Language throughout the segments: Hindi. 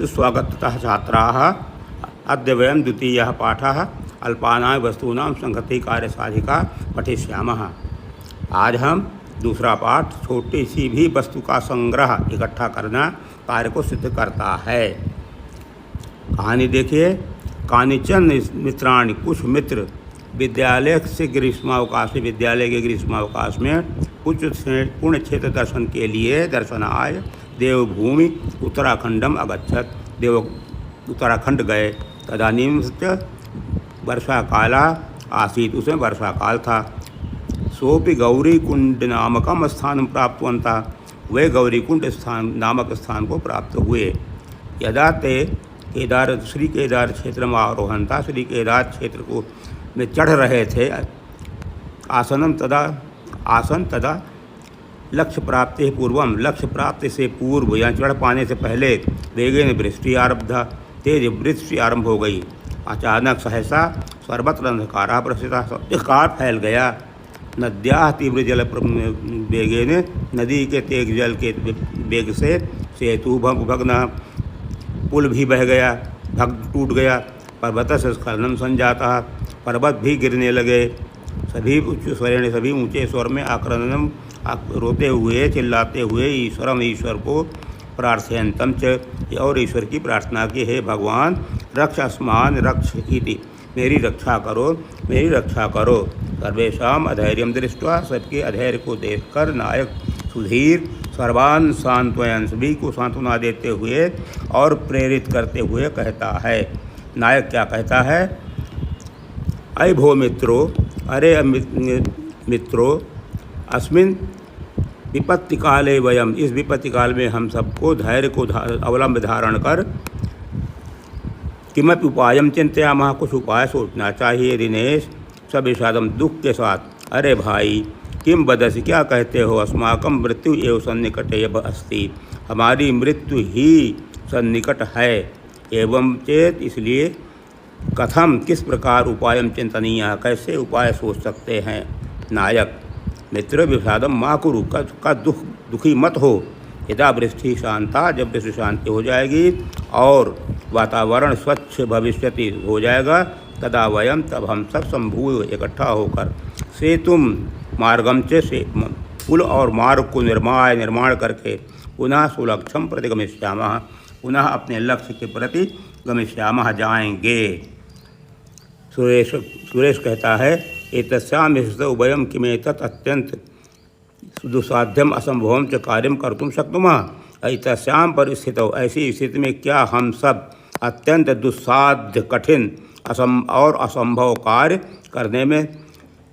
सुस्वागताः छात्राः। अद्य वयं द्वितीयः पाठः अल्पानां वस्तूनां संहति कार्यसाधिका पठिष्यामः। आज हम दूसरा पाठ छोटी सी भी वस्तु का संग्रह इकट्ठा करना कार्य को सिद्ध करता है। कहानी देखिए। कानिचन मित्राणि, कुछ मित्र विद्यालय से ग्रीष्मावकाश विद्यालय के ग्रीष्मावकाश में कुछ पुण्य क्षेत्र दर्शन के लिए दर्शनाय देवभूमि उत्तराखंडम अगच्छत। देव उत्तराखंड गए। तदानीं वर्षा काला आसीत्, उसमें वर्षा काल था। सोपि गौरी कुंड नामकम स्थान प्राप्तवन्तः, वे गौरी कुंड स्थान नामक स्थान को प्राप्त हुए। यदा ते केदार श्री केदार क्षेत्र में आरोहण था, श्री केदार क्षेत्र को में चढ़ रहे थे। आसन तदा लक्ष्य प्राप्ति पूर्वम, लक्ष्य प्राप्ति से पूर्व या चढ़ पाने से पहले वेगेन वृष्टि आरब्धा, तेज वृष्टि आरंभ हो गई। अचानक सहसा सर्वत्र अंधकार प्रसिद्ध फैल गया। नद्या तीव्र जल वेगेन, नदी के तेज जल के वेग से सेतु भग्न, पुल भी बह गया, टूट गया। पर्वत से स्खलनम संजाता, पर्वत भी गिरने लगे। सभी उच्च स्वरेण, सभी ऊंचे स्वर में आक्रंदनम, रोते हुए चिल्लाते हुए ईश्वर को प्रार्थयन्तम च, और ईश्वर की प्रार्थना की, हे भगवान रक्ष अस्मान रक्ष इति, मेरी रक्षा करो, मेरी रक्षा करो। सर्वेषाम अधैर्यम दृष्ट्वा, सबके अधैर्य को देखकर नायक सुधीर सर्वान् सांत्वयन्, सभी को सांत्वना देते हुए और प्रेरित करते हुए कहता है। नायक क्या कहता है? अय भो मित्रो, अरे मित्रो, अस्मिन् विपत्ति काले वयम, इस विपत्ति काल में हम सबको धैर्य को अवलंब धारण कर किमपि उपायम चिंतयामः, कुछ उपाय सोचना चाहिए। दिनेश सविषादम, दुख के साथ। अरे भाई, किम वदसि, क्या कहते हो? अस्माकं मृत्यु एव सन्निकटे एव अस्ति, हमारी मृत्यु ही सन्निकट है। एवं चेत, इसलिए कथम, किस प्रकार उपायम चिंतनीय, कैसे उपाय सोच सकते हैं? नायक, मित्र विषादम मा कुरु, का दुखी मत हो। यदा वृष्टि शांता, जब वृष्टि शांति हो जाएगी और वातावरण स्वच्छ भविष्यति हो जाएगा, तदा वयम, तब हम सब संभूय इकट्ठा होकर सेतुम मार्गम से पुल और मार्ग को निर्माण करके पुनः सुलक्ष्यम प्रति गमिष्यामः, पुनः अपने लक्ष्य के प्रति गमिष्यामः, जाएंगे। सुरेश कहता है, एतस्याम उभयम किमेतत् अत्यंत दुस्साध्यम असंभवम च कार्यम कर्तुम शक्नुमः। एतस्याम परिस्थितौ, ऐसी स्थिति में क्या हम सब अत्यंत दुस्साध्य, कठिन और असंभव कार्य करने में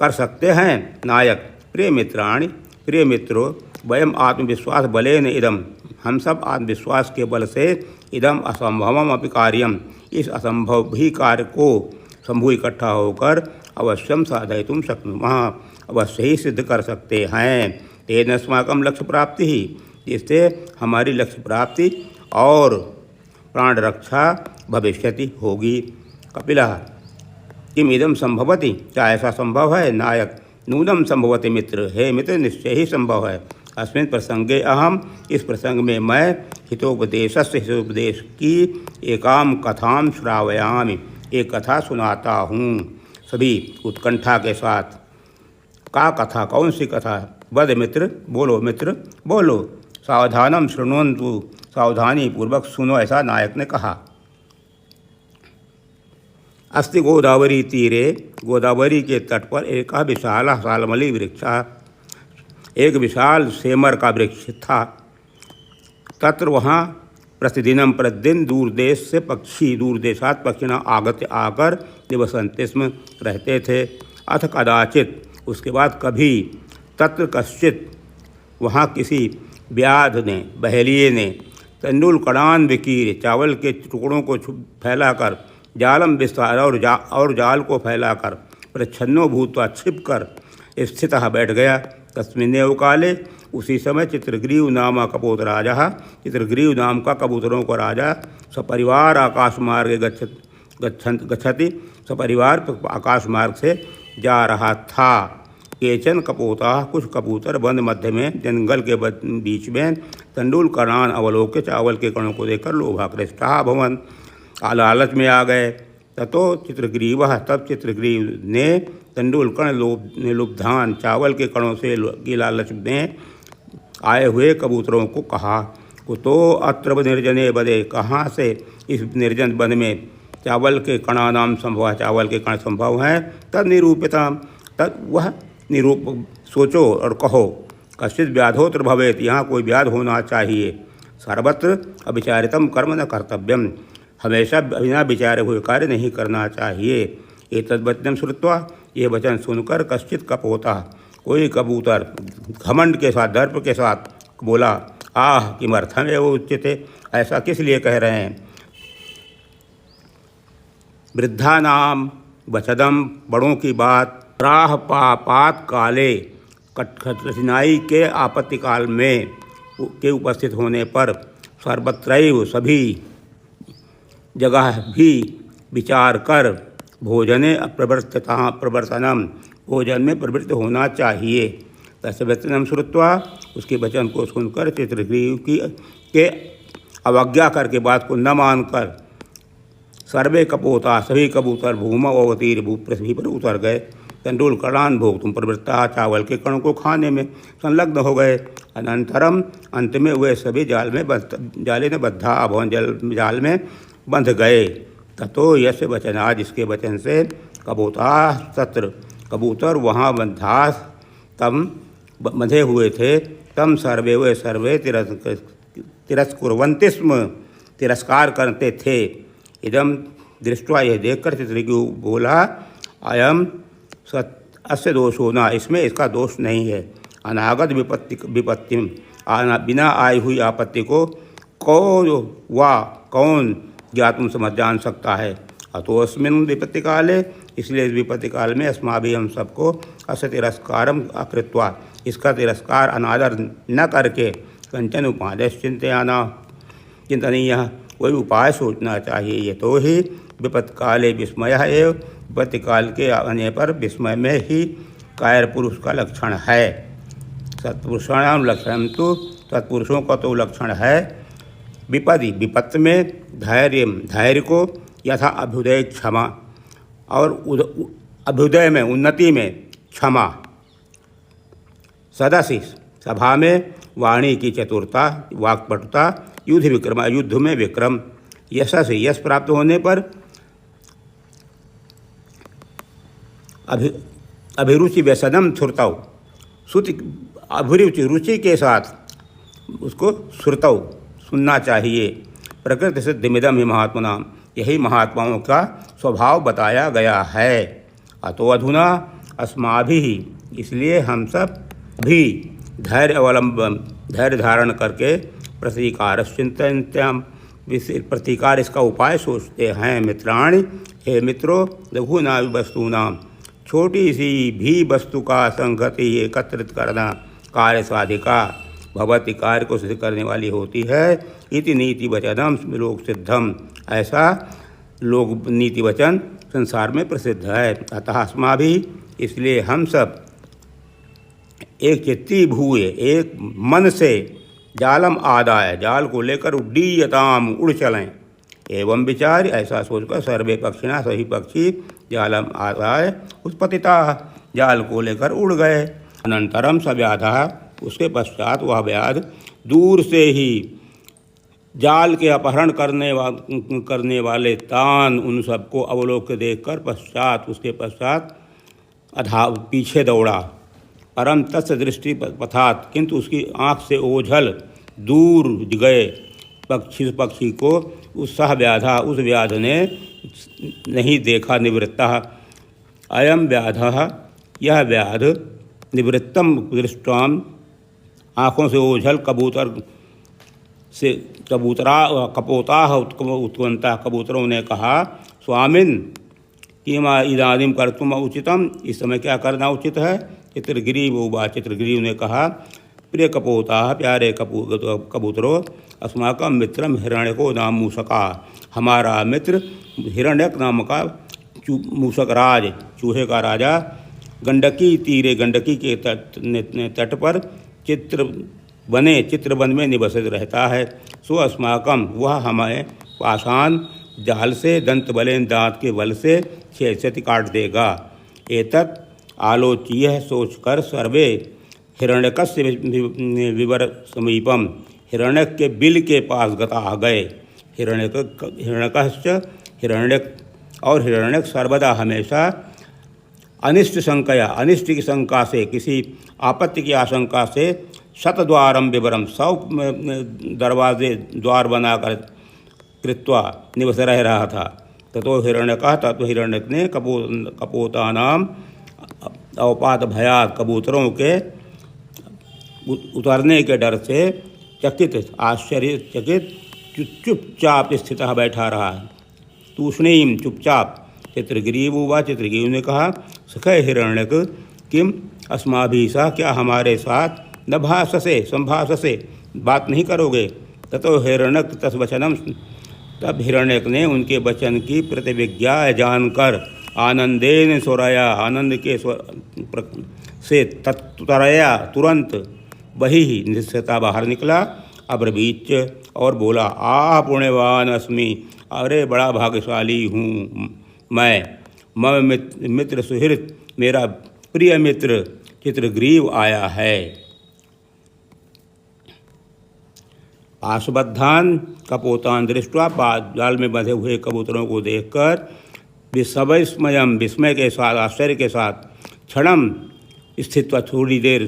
कर सकते हैं? नायक, प्रिय मित्राणि, प्रिय मित्रों, वयम आत्मविश्वास बलेन इदम, हम सब आत्मविश्वास के बल से इदम असंभवम अपि कार्यम, इस असंभव भी कार्य को संभू इकट्ठा होकर अवश्यम साधयितुं शक्नुमः, अवश्य ही सिद्ध कर सकते हैं। तेन अस्माकं लक्ष्य प्राप्ति ही, जिससे हमारी लक्ष्य प्राप्ति और प्राण रक्षा भविष्यति होगी। कपिलः, किम इदम संभवति, क्या ऐसा संभव है? नायक, नूनम संभवति मित्र, हे मित्र, निश्चय ही संभव है। अस्मिन् प्रसंगे अहम, इस प्रसंग में मैं हितोपदेशस्य, हितोपदेश की एकाम कथाम श्रावयामि, एक कथा सुनाता हूँ। सभी उत्कंठा के साथ। का कथा, कौन सी कथा? वद मित्र, बोलो मित्र, बोलो। सावधानम शृण्वन्तु, सावधानी पूर्वक सुनो, ऐसा नायक ने कहा। अस्ति गोदावरी तीरे, गोदावरी के तट पर एक विशाल सालमली वृक्ष, एक विशाल सेमर का वृक्ष था। तत्र वहाँ प्रतिदिनम प्रतिदिन दूर देश से पक्षी, दूर देशात पक्षिणा आगत आकर निवसन्ते स्म, रहते थे। अथ कदाचित, उसके बाद कभी, तत्र कश्चित, वहाँ किसी व्याध ने, बहेलिये ने, तंडुल कड़ान विकीर, चावल के टुकड़ों को फैलाकर, जालम विस्तार, और जाल को फैलाकर, प्रच्छन्नो भूत्वा, छिप कर स्थितः बैठ गया। तस्मिन्नेव काले, उसी समय चित्रग्रीव नाम कपूत राजा, चित्रग्रीव नाम का कबूतरों का राजा, सपरिवार आकाश मार्ग गच्छति, सपरिवार आकाश मार्ग से जा रहा था। केचन कपूता, कुछ कबूतर वन मध्य में, जंगल के बीच में, तंडुलकरान अवलोक्य चावल के कणों को देखकर लोभाकृष्टा भवन, लालच में आ गए। ततो चित्रग्रीवः, तब चित्रग्रीव ने तंडुलकर्ण लुब्धान, चावल के कणों से की लालच में आए हुए कबूतरों को कहा, कुतो अत्र निर्जने बदे, कहाँ से इस निर्जन वन में चावल के कणानाम संभव, चावल के कण संभव हैं। तद निरूपिता, तद वह निरूप सोचो और कहो, कश्चित व्याधोत्र भवेत, यहाँ कोई व्याध होना चाहिए। सर्वत्र अविचारितम कर्म न कर्तव्यम, हमेशा बिना विचारे हुए कार्य नहीं करना चाहिए। एतद् वचनं श्रुत्वा, ये वचन सुनकर कश्चित कपोता, कोई कबूतर घमंड के साथ, दर्प के साथ बोला, आह किमर्थम एव उच्यते, ऐसा किस लिए कह रहे हैं। वृद्धानाम वचदम, बड़ों की बात, प्राह पापात काले, कठिनाई के आपत्ति काल में के उपस्थित होने पर, सर्वत्रैव सभी जगह भी विचार कर, भोजने प्रवर्तनम, भोजन में प्रवृत्त होना चाहिए। तस्य वचनं श्रुत्वा, उसके वचन को सुनकर चित्रग्रीव के अवज्ञा करके, बात को न मानकर, सर्वे कपोता, सभी कबूतर भूमौ अवतीर, पृथ्वी पर उतर गए। तंडुलकरान भोक्तुम प्रवृत्ता, चावल के कणों को खाने में संलग्न हो गए। अनंतरम, अंत में वे सभी जाले में बद्धा अभवन, जाल में बंध गए। ततो यश वचना, जिसके वचन से कबूता सत्र, कबूतर वहाँ बंधा तम बंधे हुए थे, तम सर्वे वे सर्वे तिरस्कुर्वन्ति स्म, तिरस्कार करते थे। इदम दृष्ट्वा, यह देखकर चित्रग्रीव बोला, अयम अस्य दोषो न, इसमें इसका दोष नहीं है। अनागत विपत्तिम, बिना आई हुई आपत्ति को कौन ज्ञातुम समझ जान सकता है। अतोऽस्मिन् विपत्ति काले, इसलिए इस विपत्ति काल में अस्माभि हम सबको अस्य तिरस्कारम अकृत्वा, इसका तिरस्कार अनादर न करके, कंचन उपादेश चिंतनीय, कोई उपाय सोचना चाहिए। ये तो ही विपत्ति काले विस्मय एव, विपत्ति काल के आने पर विस्मय में ही कायर पुरुष का लक्षण है। सत्पुरुषाणाम लक्षण तो, सत्पुरुषों का तो लक्षण है विपत्ति, विपत्ति में धैर्य को, यथा अभ्युदय क्षमा, और अभ्युदय में, उन्नति में क्षमा। सदसि, सभा में वाणी की चतुरता, वाक्पटुता, युद्ध में विक्रम। यशस्वी, यश प्राप्त होने पर अभिरुचि व्यसनम श्रुतौ, अभिरुचि, रुचि के साथ उसको श्रुतौ, सुनना चाहिए। प्रकृति सिद्धिमिदम ही महात्मनाम, यही महात्माओं का स्वभाव बताया गया है। अतो अधुना अस्माभिः, इसलिए हम सब भी धैर्य धारण करके प्रतीकार चिंतन्त्याम, प्रतीकार इसका उपाय सोचते हैं। मित्राणि, हे मित्रों, लघूनां वस्तूनां, छोटी सी भी वस्तु का संगति एकत्रित करना कार्य साधिका भगवती, कार्य को सिद्ध करने वाली होती है। इति नीति वचनम लोक सिद्धम, ऐसा लोक नीति वचन संसार में प्रसिद्ध है। अतः अस्माभिः, इसलिए हम सब एक चित्ती भूये, एक मन से जालम आदाय, जाल को लेकर उड्डीयताम, उड़ चलें। एवं विचार, ऐसा सोचकर सर्वे पक्षिणा, सभी पक्षी जालम आदाय उत्पतिता, जाल को लेकर उड़ गए। अनंतरम स व्याधः, उसके पश्चात वह व्याध दूर से ही जाल के अपहरण करने वाले तान, उन सबको अवलोक देखकर उसके पश्चात पीछे दौड़ा। परम तस्य दृष्टि पथात, किंतु उसकी आँख से ओझल दूर गए पक्षी को उस सह व्याधा, उस व्याध ने नहीं देखा। निवृत्तः, अयम व्याधः, यह व्याध निवृत्तम दृष्टाम, आँखों से ओझल कपोता उत्पन्नता, कबूतरों ने कहा, स्वामिन किमा इदानीम कर्तुम उचितम, इस समय क्या करना उचित है। चित्रग्रीव उवा, चित्रग्रीव ने कहा, प्रिय कपोता, प्यारे कबूतरों, अस्माकं मित्रम हिरण्यको नाम मूषका, हमारा मित्र हिरण्यक नाम का मूषक राज, चूहे का राजा, गंडकी तीरे, गंडकी के तट पर वने चित्रवन में निवसित रहता है। सो अस्माकम वह हमें पाषाण जाल से दंत बलेन दांत के बल से छेद काट देगा। एतत् आलोच्य सोचकर सर्वे हिरण्यकस्य विवर समीपम हिरण्यक के बिल के पास गता गए। हिरण्यक और हिरण्यक सर्वदा हमेशा अनिष्ट शंकया अनिष्ट की शंका से किसी आपत्ति की आशंका से शतद्वारम विवरम 100 दरवाजे द्वार बनाकर कृत्वा निवस रह रहा था। ततो हिरण्यक ने कपोतानाम अवपात भयात कबूतरों के उतरने के डर से आश्चर्यचकित चुपचाप स्थित बैठा रहा। तूष्णीम चुपचाप। चित्रग्रीव व चित्रग्रीव ने कहा, सखे हिरण्यक किम अस्माभिः सह, क्या हमारे साथ न भाषसे संभाषसे, बात नहीं करोगे। ततो हिरण्यक तद्वचनम, तब हिरण्यक ने उनके वचन की प्रतिविज्ञा जानकर आनंदेन स्वरया, आनंद के स्वर से तत्तरया तुरंत वही ही निश्चयता बाहर निकला। अब्रवीच और बोला, आ पुण्यवान अस्मि, अरे बड़ा भाग्यशाली हूँ मैं। मम मित्र सुहृद, मेरा प्रिय मित्र चित्रग्रीव आया है। पाशबद्धान कपोतान दृष्ट्वा, जाल में बंधे हुए कबूतरों को देखकर विस्मयम, विस्मय के साथ आश्चर्य के साथ क्षणम स्थित थोड़ी देर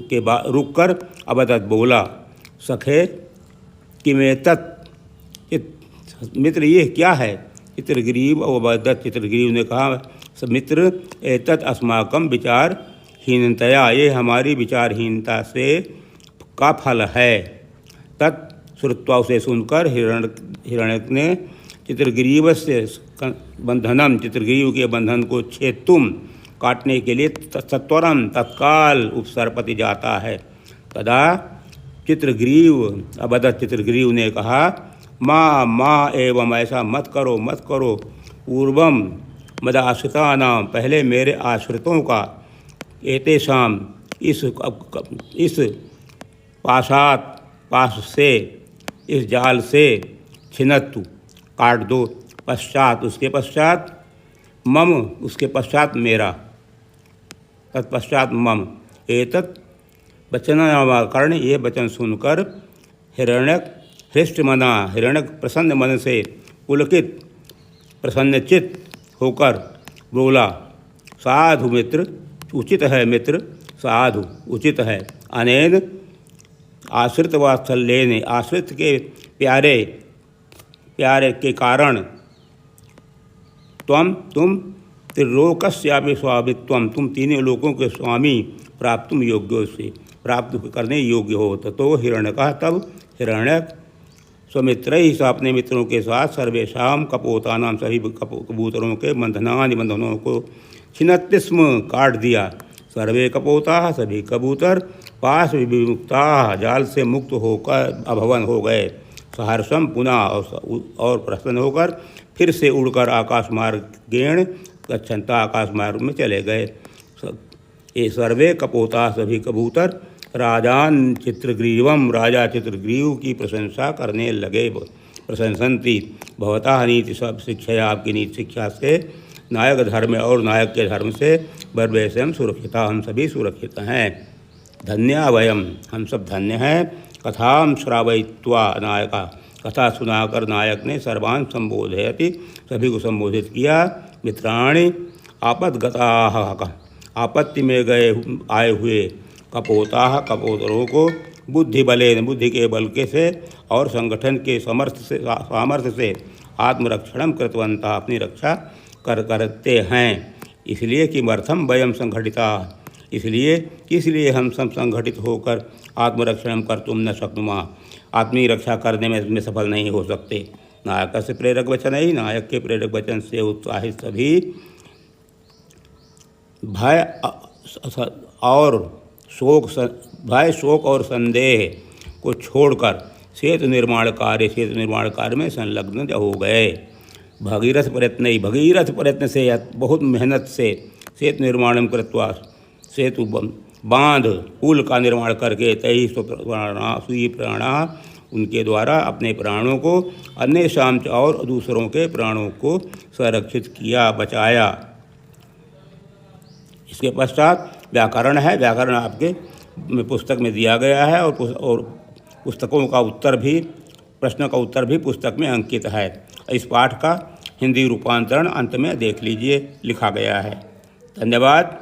के बाद रुक कर अवदत बोला, सखे किमेतत्, मित्र ये क्या है। चित्रग्रीव और अवदत, चित्रग्रीव ने कहा, मित्र एतत् अस्माकम विचारहीनतया, ये हमारी विचारहीनता से का फल है। तत् श्रुत्वा, उसे सुनकर हिरण्यक ने चित्रग्रीव से बंधनम, चित्रग्रीव के बंधन को छेदुम, काटने के लिए सत्वरम तत्काल उपसरपति जाता है। तदा चित्रग्रीव अवदत, चित्रग्रीव ने कहा, माँ एवं, ऐसा मत करो मत करो। पूर्वम मदाश्रिता नाम, पहले मेरे आश्रितों का, एतेषाम, इस पाश से, इस जाल से, छिनत्तु, काट दो। पश्चात, उसके पश्चात, मम, उसके पश्चात मेरा, तत्पश्चात मम। एतत् वचनाकर्ण, ये वचन सुनकर हिरण्यक हृष्टमना, हिरण्यक प्रसन्न मन से पुलकित प्रसन्नचित होकर बोला, साधु मित्र, उचित है मित्र, साधु उचित है। अनेन आश्रित वात्सल्येन, आश्रित के प्यारे के कारण, तुम त्रिलोकस्यापि स्वामित्वम, तुम तीनों लोकों के स्वामी प्राप्तुम योग्यो से, प्राप्त करने योग्य हो। तो हिरण्यक, तब हिरण्यक स्वमित्र ही अपने मित्रों के साथ सर्वेशाम कपोतानाम, सभी कबूतरों के बंधनों को छिन्नतिस्म, काट दिया। सर्वे कपोता, सभी कबूतर पास विमुक्ता, जाल से मुक्त होकर अभवन हो गए। सहर्षम पुनः, और प्रसन्न होकर फिर से उड़कर आकाश मार्गेण गच्छन्ता, आकाश मार्ग में चले गए। ये सर्वे कपोता, सभी कबूतर राजान चित्रग्रीवम, राजा चित्रग्रीव की प्रशंसा करने लगे। प्रशंसन्ति भवता नीति, सब शिक्षा, आपकी नीति शिक्षा से, नायक धर्म और नायक के धर्म से, बर्वेशम सुरक्षिता, हम सभी सुरक्षित हैं। धन्या वयम, हम सब धन्य हैं। कथाम श्रावयित्वा नायका, कथा सुनाकर नायक ने सर्वान् संबोधयति, सभी को संबोधित किया। मित्राणि आपदगताः, आपत्ति में आए हुए कपोताः, कपोतरों को बुद्धि बलेन, बुद्धि के बल के से और संगठन के सामर्थ्य से आत्मरक्षणम कृतवन्तः, अपनी रक्षा करते हैं। इसलिए किमर्थम वयम संगठिता, इसलिए हम सब संगठित होकर आत्मरक्षणम कर्तुम न शक्नुमः, आत्मी रक्षा करने में सफल नहीं हो सकते। नायक से प्रेरक वचन ही, नायक के प्रेरक वचन से उत्साहित सभी भय शोक और संदेह को छोड़कर सेतु निर्माण कार्य में संलग्न हो गए। भगीरथ प्रयत्न से, बहुत मेहनत से सेतु निर्माण कृत्वा, सेतु बांध पुल का निर्माण करके तई सुई प्राणा उनके द्वारा अपने प्राणों को अन्य शाम और दूसरों के प्राणों को संरक्षित किया, बचाया। इसके पश्चात व्याकरण है। व्याकरण आपके पुस्तक में दिया गया है और पुस्तकों का उत्तर भी, प्रश्न का उत्तर भी पुस्तक में अंकित है। इस पाठ का हिंदी रूपांतरण अंत में देख लीजिए, लिखा गया है। धन्यवाद।